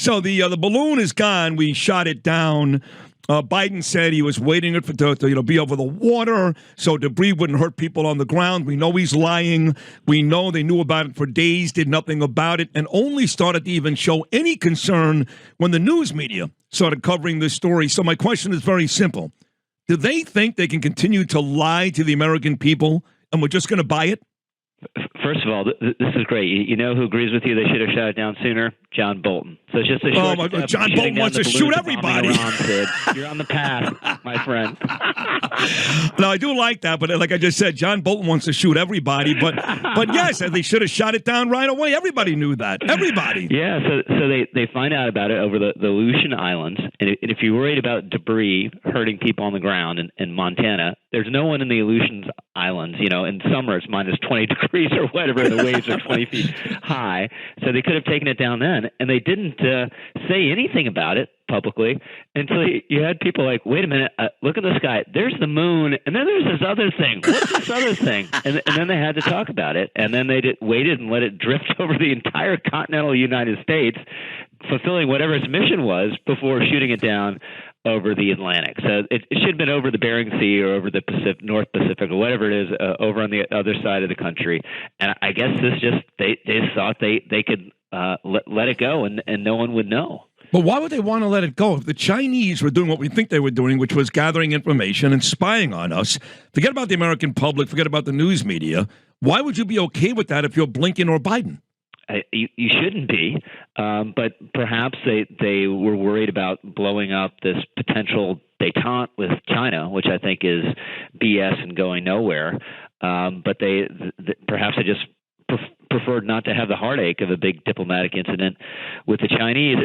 So the balloon is gone. We shot it down. Biden said he was waiting for it to be over the water so debris wouldn't hurt people on the ground. We know he's lying. We know they knew about it for days, did nothing about it, and only started to even show any concern when the news media started covering this story. So my question is very simple. Do they think they can continue to lie to the American people and we're just going to buy it? First of all, this is great. You know who agrees with you? They should have shot it down sooner. John Bolton. So it's just a short step. John Bolton wants to shoot everybody. You're on the path, my friend. No, I do like that, but like I just said, John Bolton wants to shoot everybody. But yes, they should have shot it down right away. Everybody knew that. Everybody. Yeah. So they find out about it over the Aleutian Islands, and if you're worried about debris hurting people on the ground in Montana, there's no one in the Aleutian Islands. In summer it's minus 20 degrees or whatever, and the waves are 20 feet high. So they could have taken it down then, and they didn't say anything about it publicly until you had people like, wait a minute, look at the sky. There's the moon, and then there's this other thing. What's this other thing? And then they had to talk about it, and then they waited and let it drift over the entire continental United States, fulfilling whatever its mission was before shooting it down over the Atlantic. So it should have been over the Bering Sea or over the North Pacific or whatever it is, over on the other side of the country. And I guess they thought they could let it go and no one would know. But why would they want to let it go? If the Chinese were doing what we think they were doing, which was gathering information and spying on us, forget about the American public, forget about the news media. Why would you be okay with that if you're Blinken or Biden? You shouldn't be, but perhaps they were worried about blowing up this potential détente with China, which I think is BS and going nowhere. But perhaps they just preferred not to have the heartache of a big diplomatic incident with the Chinese.